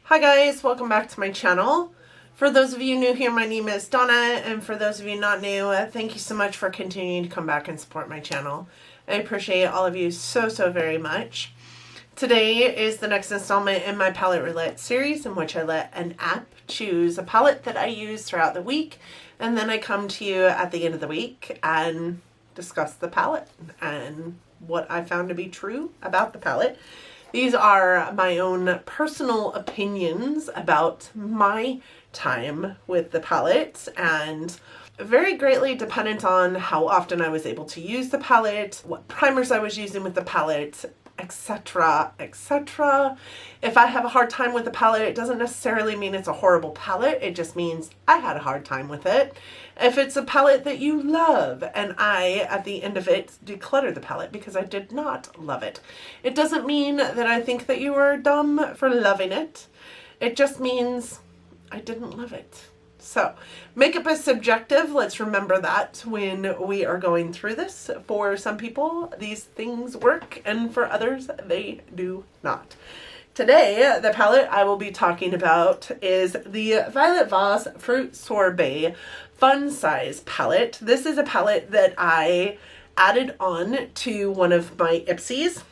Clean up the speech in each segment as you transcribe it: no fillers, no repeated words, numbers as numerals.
Hi guys, welcome back to my channel. For those of you new here, my name is Donna, and for those of you not new, thank you so much for continuing to come back and support my channel. I appreciate all of you so very much. Today is the next installment in my palette roulette series, in which I let an app choose a palette that I use throughout the week, and then I come to you at the end of the week and discuss the palette and what I found to be true about the palette. These are my own personal opinions about my time with the palette, and very greatly dependent on how often I was able to use the palette, what primers I was using with the palette, etc, etc. If I have a hard time with the palette, it doesn't necessarily mean it's a horrible palette. It just means I had a hard time with it. If it's a palette that you love and I, at the end of it, declutter the palette because I did not love it, it doesn't mean that I think that you are dumb for loving it. It just means I didn't love it. So, makeup is subjective. Let's remember that when we are going through this. For some people, these things work, and for others, they do not. Today, the palette I will be talking about is the Violet Voss Fruit Sorbet Fun Size palette. This is a palette that I added on to one of my Ipsies,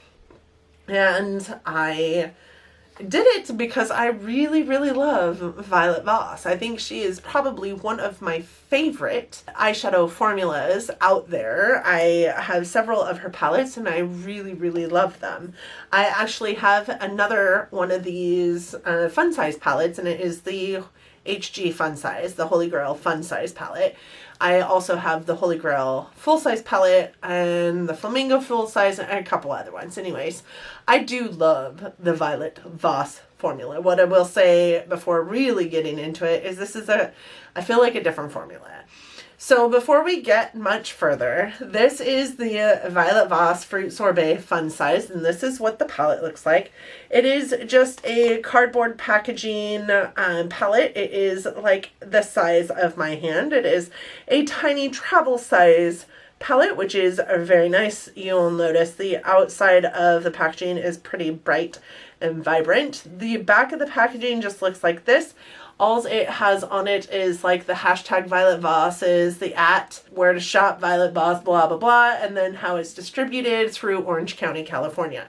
and I did it because I really love Violet Voss. I think she is probably one of my favorite eyeshadow formulas out there. I have several of her palettes and I really love them. I actually have another one of these fun size palettes, and it is the HG Fun Size, the Holy Grail Fun Size palette. I also have the Holy Grail Full Size palette and the Flamingo Full Size and a couple other ones. Anyways, I do love the Violet Voss formula. What I will say before really getting into it is this is I feel like a different formula. So before we get much further, this is the Violet Voss Fruit Sorbet Fun Size, and this is what the palette looks like. It is just a cardboard packaging palette. It is like the size of my hand. It is a tiny travel size palette, which is very nice. You'll notice the outside of the packaging is pretty bright and vibrant. The back of the packaging just looks like this. All it has on it is like the hashtag Violet Voss, is the where to shop Violet Voss, blah blah blah, and then how it's distributed through Orange County, California.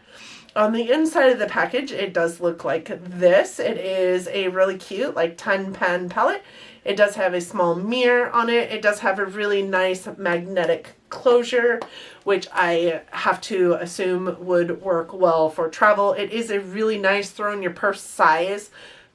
On the inside of the package, it does look like this. It is a really cute, like 10-pan palette. It does have a small mirror on it. It does have a really nice magnetic closure, which I have to assume would work well for travel. It is a really nice throw in your purse size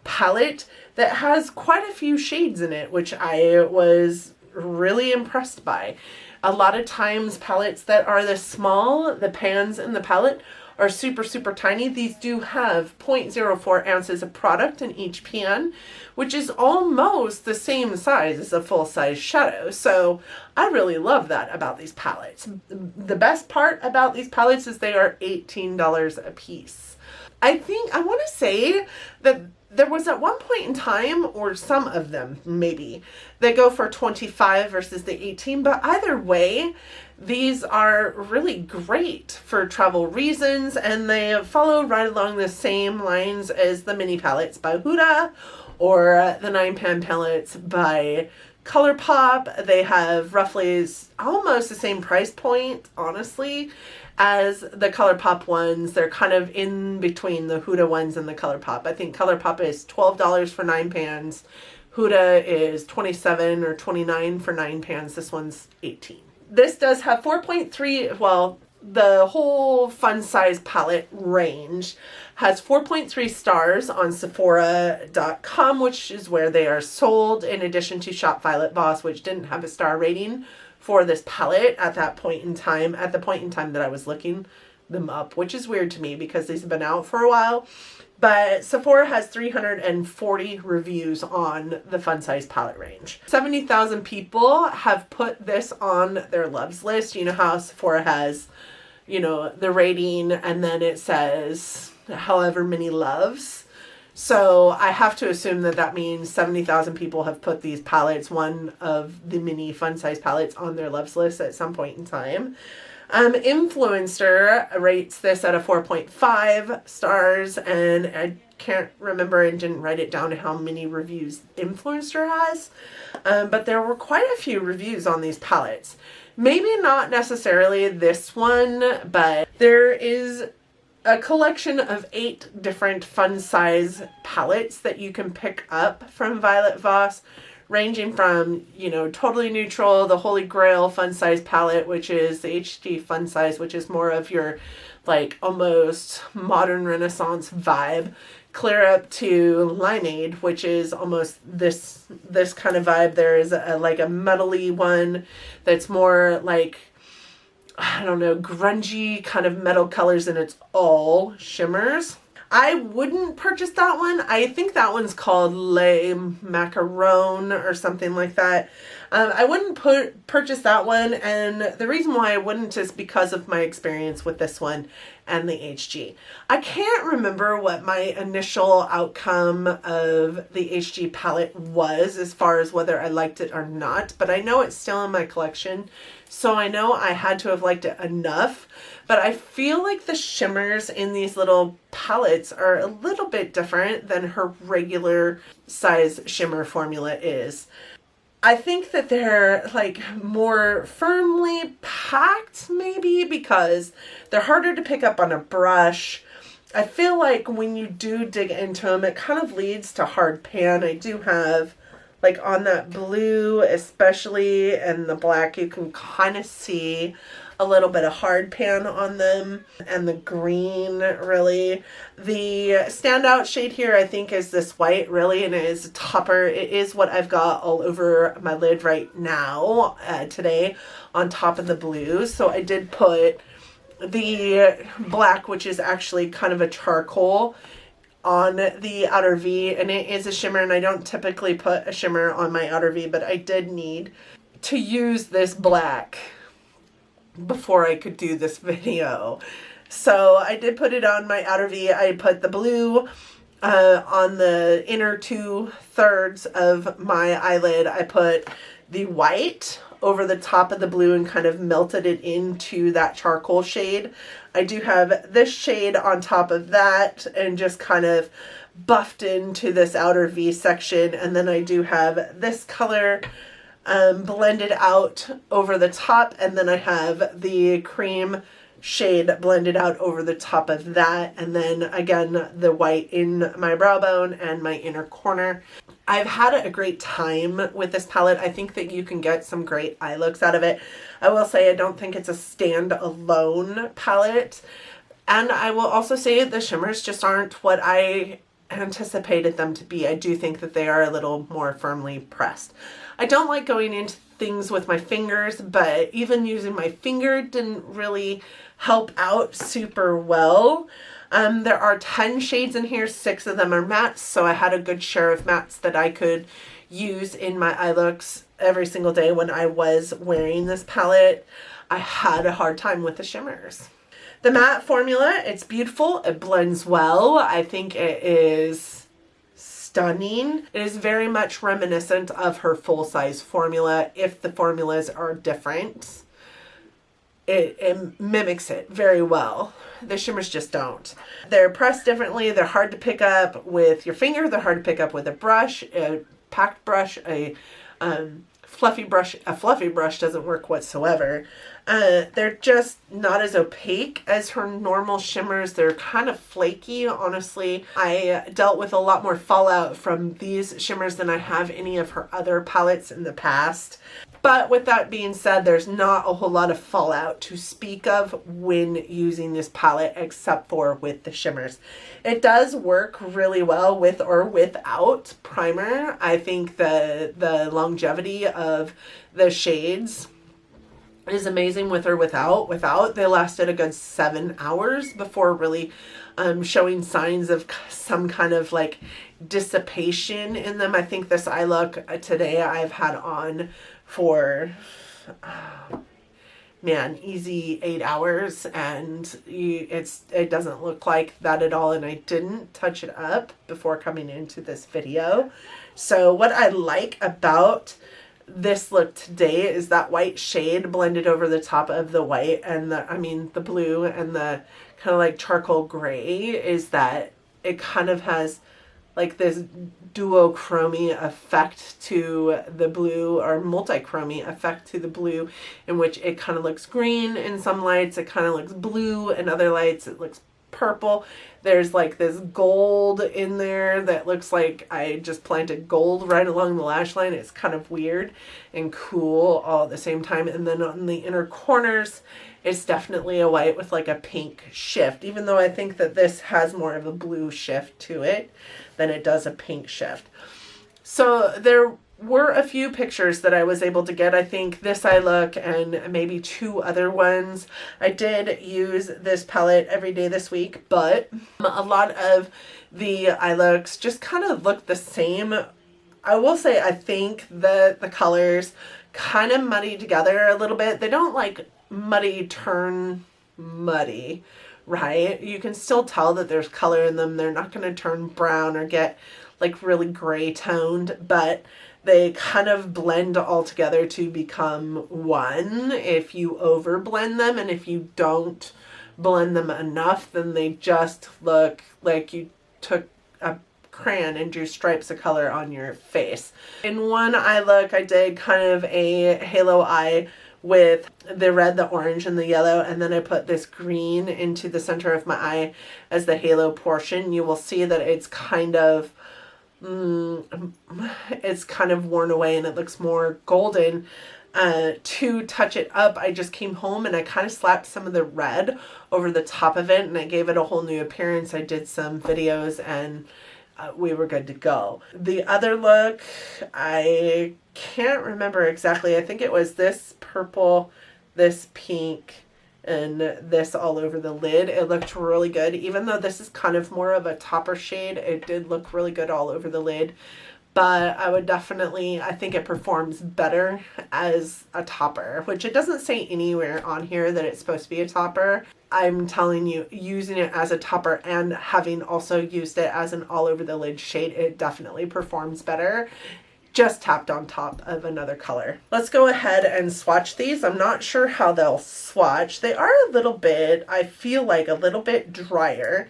palette that has quite a few shades in it, which I was really impressed by. A lot of times palettes that are this small, the pans in the palette are super tiny. These do have 0.04 ounces of product in each pan, which is almost the same size as a full-size shadow. So I really love that about these palettes. The best part about these palettes is they are $18 a piece. I want to say that there was at one point in time, or some of them maybe, they go for 25 versus the 18, but either way, these are really great for travel reasons, and they follow right along the same lines as the mini palettes by Huda or the 9-pan palettes by ColourPop. They have roughly almost the same price point, honestly, as the ColourPop ones. They're kind of in between the Huda ones and the ColourPop. I think ColourPop is $12 for 9 pans. Huda is $27 or $29 for 9 pans. This one's $18. This does have 4.3, well, the whole fun size palette range has 4.3 stars on Sephora.com, which is where they are sold, in addition to Shop Violet Voss, which didn't have a star rating for this palette at that point in time, at the point in time that I was looking them up, which is weird to me because these have been out for a while. But Sephora has 340 reviews on the fun size palette range. 70,000 people have put this on their loves list. You know how Sephora has, you know, the rating and then it says however many loves. So I have to assume that that means 70,000 people have put these palettes, one of the mini fun size palettes, on their loves list at some point in time. Influencer rates this at a 4.5 stars, and can't remember and didn't write it down how many reviews Influencer has, but there were quite a few reviews on these palettes. Maybe not necessarily this one, but there is a collection of 8 different fun size palettes that you can pick up from Violet Voss, ranging from, you know, Totally Neutral, the Holy Grail fun size palette, which is the HD fun size, which is more of your like almost modern Renaissance vibe, clear up to Limeade, which is almost this kind of vibe. There is like a metally one that's more like, I don't know, grungy kind of metal colors, and it's all shimmers. I wouldn't purchase that one. I think that one's called Le Macaron or something like that. I wouldn't purchase that one, and the reason why I wouldn't is because of my experience with this one and the HG. I can't remember what my initial outcome of the HG palette was as far as whether I liked it or not, but I know it's still in my collection, so I know I had to have liked it enough. But I feel like the shimmers in these little palettes are a little bit different than her regular size shimmer formula is. I think that they're like more firmly packed, maybe because they're harder to pick up on a brush. I feel like when you do dig into them, it kind of leads to hard pan. I do have, like on that blue especially and the black, you can kind of see a little bit of hard pan on them, and the green really. The standout shade here I think is this white, really, and it is a topper. It is what I've got all over my lid right now today on top of the blue. So I did put the black, which is actually kind of a charcoal, on the outer V, and it is a shimmer, and I don't typically put a shimmer on my outer V, but I did need to use this black before I could do this video. So I did put it on my outer V. I put the blue on the inner 2/3 of my eyelid. I put the white over the top of the blue and kind of melted it into that charcoal shade. I do have this shade on top of that and just kind of buffed into this outer V section. And then I do have this color blended out over the top, and then I have the cream shade blended out over the top of that, and then again the white in my brow bone and my inner corner. I've had a great time with this palette. I think that you can get some great eye looks out of it. I will say I don't think it's a stand-alone palette, and I will also say the shimmers just aren't what I anticipated them to be. I do think that they are a little more firmly pressed. I don't like going into things with my fingers, but even using my finger didn't really help out super well. There are 10 shades in here, 6 of them are mattes, so I had a good share of mattes that I could use in my eye looks every single day when I was wearing this palette. I had a hard time with the shimmers. The matte formula, it's beautiful, it blends well. I think it is stunning. It is very much reminiscent of her full-size formula. If the formulas are different, it mimics it very well. The shimmers just don't. They're pressed differently. They're hard to pick up with your finger. They're hard to pick up with a brush, a packed brush, a fluffy brush. A fluffy brush doesn't work whatsoever. They're just not as opaque as her normal shimmers. They're kind of flaky, honestly. I dealt with a lot more fallout from these shimmers than I have any of her other palettes in the past. But with that being said, there's not a whole lot of fallout to speak of when using this palette except for with the shimmers. It does work really well with or without primer. I think the longevity of the shades is amazing with or without. They lasted a good 7 hours before really showing signs of some kind of like dissipation in them. I think this eye look today I've had on for easy 8 hours, and it doesn't look like that at all, and I didn't touch it up before coming into this video. So what I like about this look today is that white shade blended over the top of the white and the blue and the kind of like charcoal gray, is that it kind of has like this duochromy effect to the blue, or multichromy effect to the blue, in which it kind of looks green in some lights, it kind of looks blue in other lights, it looks purple. There's like this gold in there that looks like I just planted gold right along the lash line. It's kind of weird and cool all at the same time. And then on the inner corners, it's definitely a white with like a pink shift, even though I think that this has more of a blue shift to it than it does a pink shift. So there were a few pictures that I was able to get. I think this eye look and maybe 2 other ones. I did use this palette every day this week, but a lot of the eye looks just kind of look the same. I will say I think that the colors kind of muddy together a little bit. They don't like muddy turn muddy, right? You can still tell that there's color in them. They're not going to turn brown or get like really gray toned, but they kind of blend all together to become one if you over blend them, and if you don't blend them enough, then they just look like you took a crayon and drew stripes of color on your face. In one eye look, I did kind of a halo eye with the red, the orange, and the yellow, and then I put this green into the center of my eye as the halo portion. You will see that it's kind of worn away and it looks more golden. To touch it up, I just came home and I kind of slapped some of the red over the top of it, and I gave it a whole new appearance. I did some videos and we were good to go. The other look, I can't remember exactly. I think it was this purple, this pink, and this all over the lid. It looked really good. Even though this is kind of more of a topper shade, it did look really good all over the lid. But I would definitely, I think it performs better as a topper, which it doesn't say anywhere on here that it's supposed to be a topper. I'm telling you, using it as a topper and having also used it as an all over the lid shade, it definitely performs better. Just tapped on top of another color. Let's go ahead and swatch these. I'm not sure how they'll swatch. They are a little bit, I feel like a little bit drier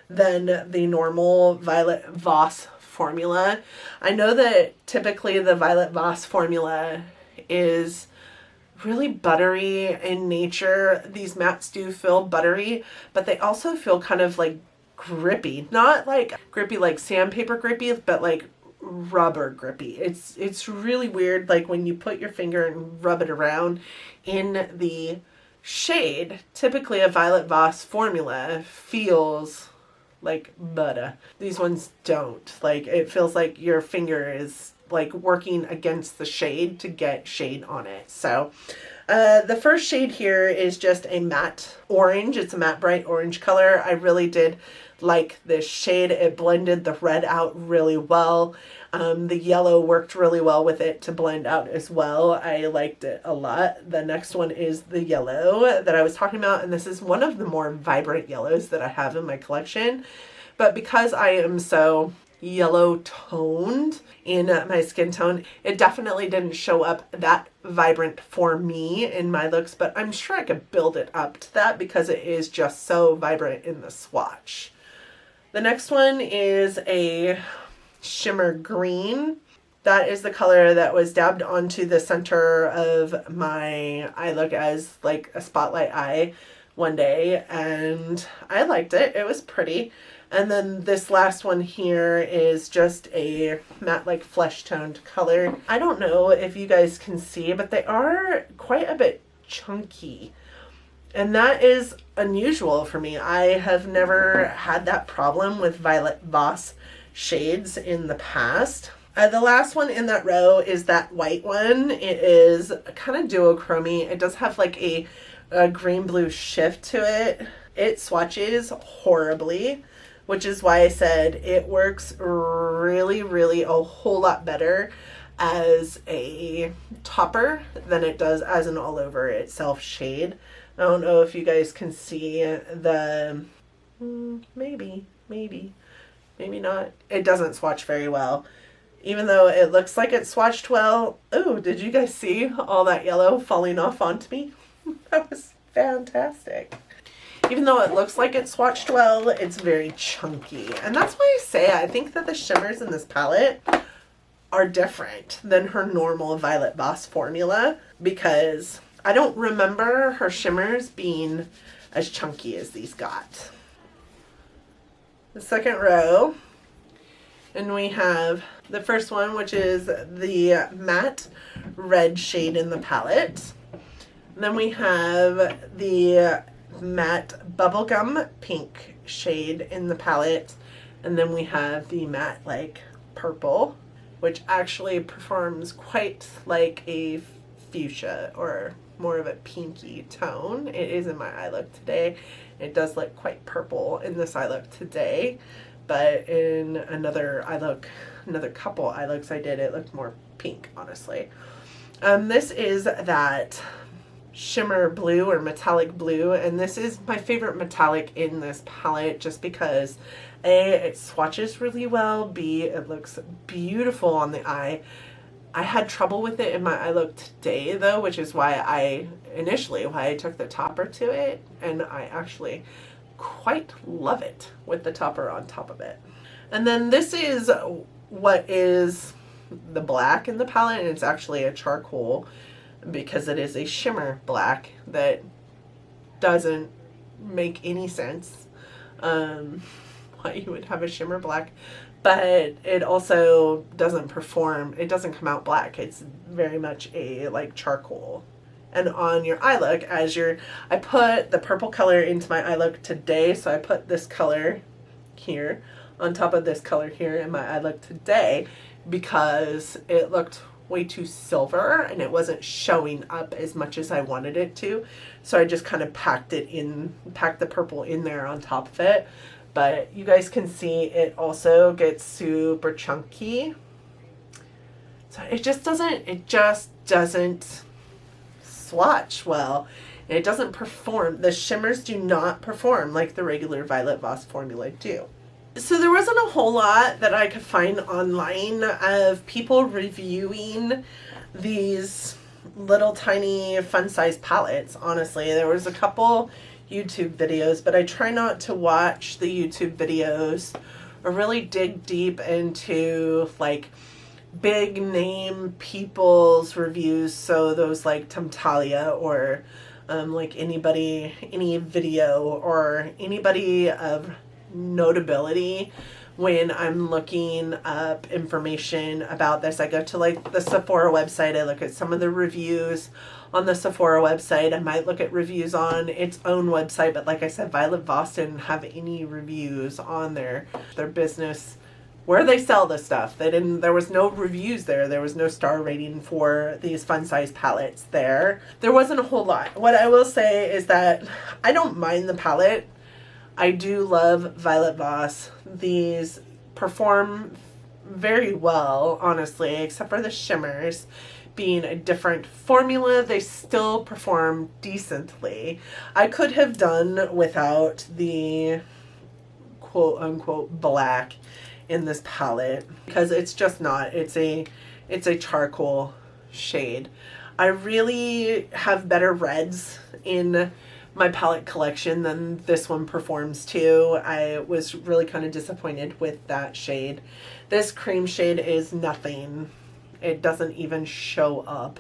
than the normal Violet Voss formula. I know that typically the Violet Voss formula is really buttery in nature. These mattes do feel buttery, but they also feel kind of like grippy. Not like grippy like sandpaper grippy, but like rubber grippy. It's really weird, like when you put your finger and rub it around in the shade. Typically a Violet Voss formula feels like butter. These ones don't. Like it feels like your finger is like working against the shade to get shade on it. So the first shade here is just a matte orange. It's a matte bright orange color. I really did like this shade. It blended the red out really well. The yellow worked really well with it to blend out as well. I liked it a lot. The next one is the yellow that I was talking about, and this is one of the more vibrant yellows that I have in my collection. But because I am so yellow toned in my skin tone, it definitely didn't show up that vibrant for me in my looks, but I'm sure I could build it up to that because it is just so vibrant in the swatch. The next one is a shimmer green. That is the color that was dabbed onto the center of my eye look as like a spotlight eye one day, and I liked it. It was pretty. And then this last one here is just a matte like flesh toned color. I don't know if you guys can see, but they are quite a bit chunky. And that is unusual for me. I have never had that problem with Violet Voss shades in the past. The last one in that row is that white one. It is kind of duochromy. It does have like a green blue shift to it. It swatches horribly, which is why I said it works really, really a whole lot better as a topper than it does as an all over itself shade. I don't know if you guys can see the, maybe not. It doesn't swatch very well. Even though it looks like it swatched well. Oh, did you guys see all that yellow falling off onto me? That was fantastic. even though it looks like it's swatched well, it's very chunky. And that's why I say I think that the shimmers in this palette are different than her normal Violet Voss formula, because I don't remember her shimmers being as chunky as these got. The second row, and we have the first one, which is the matte red shade in the palette. And then we have the matte bubblegum pink shade in the palette. And then we have the matte like purple, which actually performs quite like a fuchsia or more of a pinky tone. It is in my eye look today. It does look quite purple in this eye look today, but in another eye look, another couple eye looks I did, it looked more pink, honestly. This is that shimmer blue or metallic blue, and this is my favorite metallic in this palette just because A, it swatches really well, B, it looks beautiful on the eye. I had trouble with it in my eye look today though, which is why I took the topper to it, and I actually quite love it with the topper on top of it. And then this is what is the black in the palette, and it's actually a charcoal because it is a shimmer black that doesn't make any sense why you would have a shimmer black, but it also doesn't perform, it doesn't come out black. It's very much a like charcoal. And on your eye look, I put the purple color into my eye look today, so I put this color here on top of this color here in my eye look today because it looked way too silver and it wasn't showing up as much as I wanted it to. So I just kind of packed the purple in there on top of it. But you guys can see it also gets super chunky. So it just doesn't swatch well. And it doesn't perform. The shimmers do not perform like the regular Violet Voss formula do. So there wasn't a whole lot that I could find online of people reviewing these little tiny fun size palettes. Honestly, there was a couple YouTube videos, but I try not to watch the YouTube videos or really dig deep into like big name people's reviews. So those like Talia or like any video or anybody of notability. When I'm looking up information about this, I go to like the Sephora website, I look at some of the reviews on the Sephora website. I might look at reviews on its own website, but like I said, Violet Voss didn't have any reviews on their business where they sell this stuff. There was no reviews there. There was no star rating for these fun size palettes there. There wasn't a whole lot. What I will say is that I don't mind the palette. I do love Violet Voss. These perform very well, honestly, except for the shimmers. Being a different formula, they still perform decently. I could have done without the quote unquote black in this palette because it's just not. It's a charcoal shade. I really have better reds in my palette collection than this one performs to. I was really kind of disappointed with that shade. This cream shade is nothing. It doesn't even show up.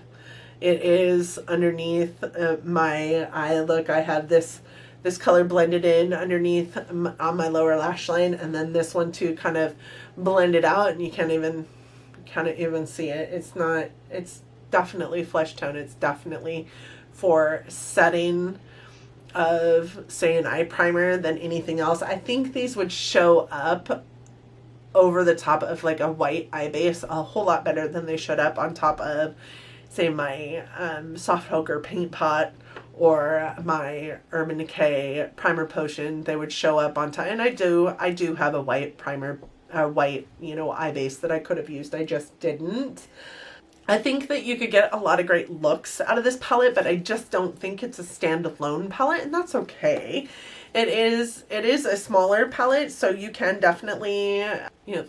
It is underneath my eye look. I have this color blended in underneath on my lower lash line, and then this one too kind of blended out, and you can't even see it. It's definitely flesh tone. It's definitely for setting of, say, an eye primer than anything else. I think these would show up over the top of like a white eye base a whole lot better than they showed up on top of, say, my Soft Ochre Paint Pot or my Urban Decay Primer Potion. They would show up on top, and I do have a white primer, white, eye base that I could have used. I just didn't. I think that you could get a lot of great looks out of this palette, but I just don't think it's a standalone palette, and that's okay. It is a smaller palette, so you can definitely,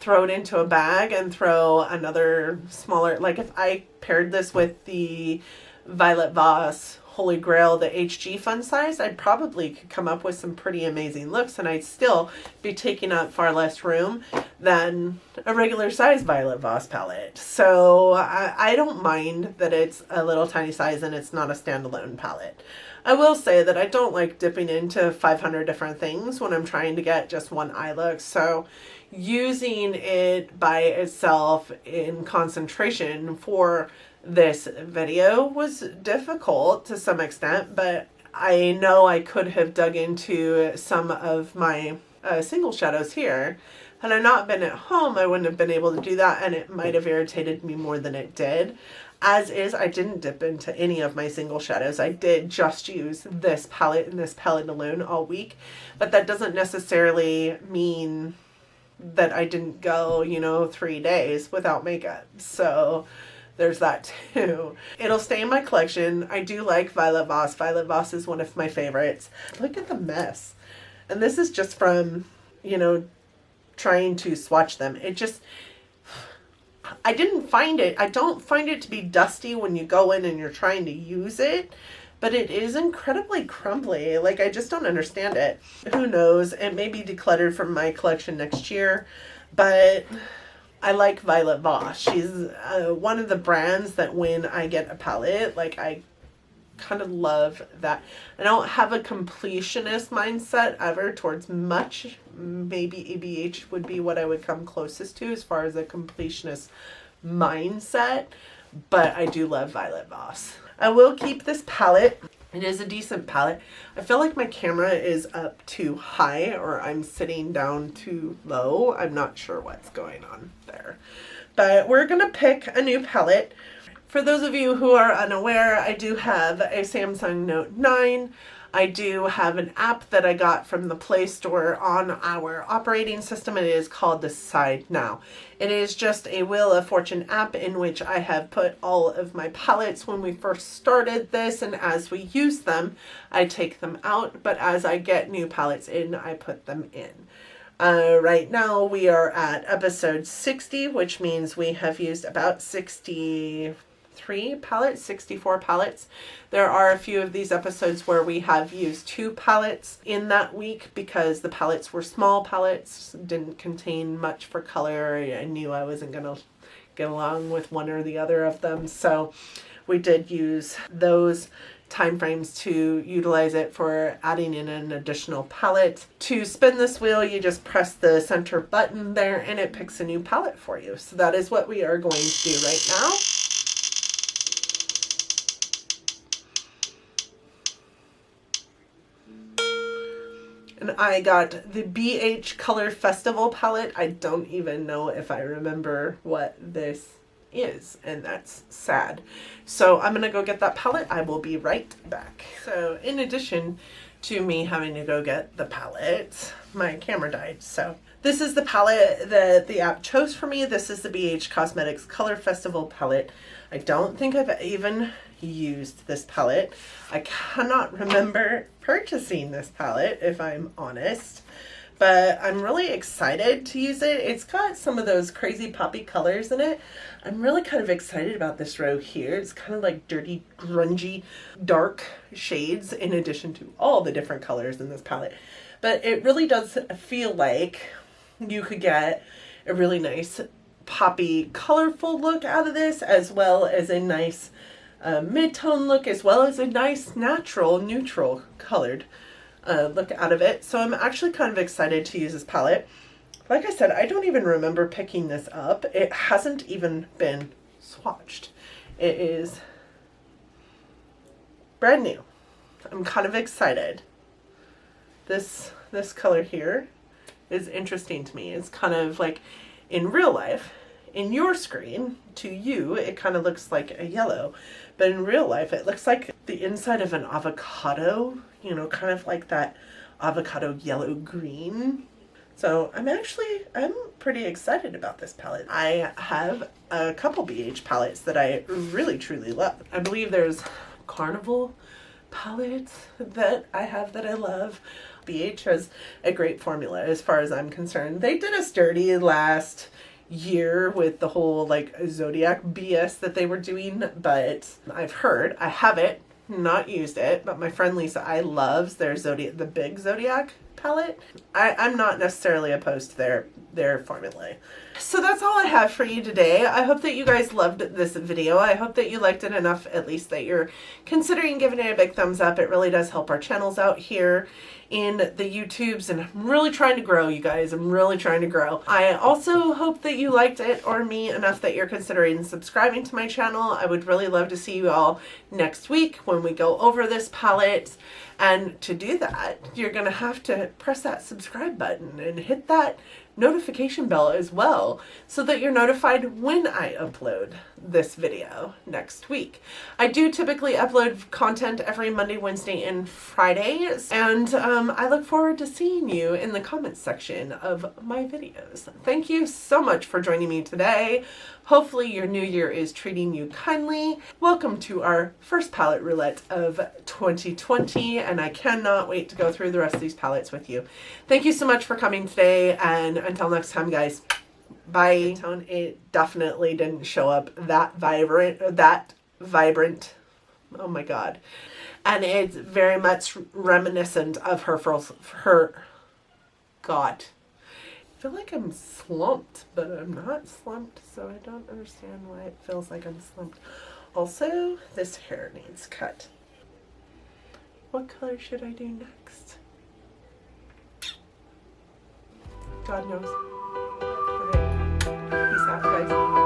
throw it into a bag and throw another smaller, like if I paired this with the Violet Voss Holy Grail, the HG fun size, I probably could come up with some pretty amazing looks, and I'd still be taking up far less room than a regular size Violet Voss palette. So I don't mind that it's a little tiny size and it's not a standalone palette. I will say that I don't like dipping into 500 different things when I'm trying to get just one eye look. So using it by itself in concentration for this video was difficult to some extent, but I know I could have dug into some of my single shadows here. Had I not been at home, I wouldn't have been able to do that, and it might have irritated me more than it did. As is, I didn't dip into any of my single shadows. I did just use this palette and this palette alone all week, but that doesn't necessarily mean that I didn't go, 3 days without makeup. So there's that too. It'll stay in my collection. I do like Violet Voss. Violet Voss is one of my favorites. Look at the mess. And this is just from, trying to swatch them. I don't find it to be dusty when you go in and you're trying to use it, but it is incredibly crumbly. Like, I just don't understand it. Who knows? It may be decluttered from my collection next year, but I like Violet Voss. She's one of the brands that when I get a palette, like, I kind of love that. I don't have a completionist mindset ever towards much. Maybe ABH would be what I would come closest to as far as a completionist mindset, but I do love Violet Voss. I will keep this palette. It is a decent palette. I feel like my camera is up too high or I'm sitting down too low. I'm not sure what's going on there. But we're going to pick a new palette. For those of you who are unaware, I do have a Samsung Note 9. I do have an app that I got from the Play Store on our operating system. It is called Decide Now. It is just a Wheel of Fortune app in which I have put all of my palettes when we first started this, and as we use them, I take them out, but as I get new palettes in, I put them in. Right now we are at episode 60, which means we have used about 64 palettes. There are a few of these episodes where we have used 2 palettes in that week because the palettes were small palettes, didn't contain much for color. I knew I wasn't going to get along with one or the other of them, so we did use those time frames to utilize it for adding in an additional palette. To spin this wheel, you just press the center button there and it picks a new palette for you. So that is what we are going to do right now. And I got the BH Color Festival palette. I don't even know if I remember what this is, and that's sad. So I'm gonna go get that palette. I will be right back. So in addition to me having to go get the palette, my camera died. So this is the palette that the app chose for me. This is the BH Cosmetics Color Festival palette. I don't think I've even used this palette. I cannot remember purchasing this palette, if I'm honest, but I'm really excited to use it. It's got some of those crazy poppy colors in it. I'm really kind of excited about this row here. It's kind of like dirty, grungy, dark shades in addition to all the different colors in this palette. But it really does feel like you could get a really nice poppy, colorful look out of this, as well as a nice mid-tone look, as well as a nice natural, neutral colored look out of it. So I'm actually kind of excited to use this palette. Like I said, I don't even remember picking this up. It hasn't even been swatched. It is brand new. I'm kind of excited. This color here is interesting to me. It's kind of like in real life, in your screen, to you, it kind of looks like a yellow, but in real life, it looks like the inside of an avocado, kind of like that avocado yellow green. So I'm pretty excited about this palette. I have a couple BH palettes that I really, truly love. I believe there's Carnival palettes that I have that I love. BH has a great formula as far as I'm concerned. They did us dirty last year with the whole like Zodiac BS that they were doing, but I have it, not used it, but my friend Lisa I loves their the big Zodiac palette. I'm not necessarily opposed to their formula. So that's all I have for you today. I hope that you guys loved this video. I hope that you liked it enough, at least, that you're considering giving it a big thumbs up. It really does help our channels out here in the YouTubes, and I'm really trying to grow, you guys. I'm really trying to grow. I also hope that you liked it or me enough that you're considering subscribing to my channel. I would really love to see you all next week when we go over this palette. And to do that, you're going to have to press that subscribe button and hit that notification bell as well, so that you're notified when I upload this video next week. I do typically upload content every Monday, Wednesday, and Fridays, and I look forward to seeing you in the comments section of my videos. Thank you so much for joining me today. Hopefully your new year is treating you kindly. Welcome to our first palette roulette of 2020, and I cannot wait to go through the rest of these palettes with you. Thank you so much for coming today, and until next time, guys, bye. It definitely didn't show up that vibrant. Oh my god. And it's very much reminiscent of her god. I feel like I'm slumped, but I'm not slumped, so I don't understand why it feels like I'm slumped. Also, this hair needs cut. What color should I do next? God knows. Okay. Peace out, guys.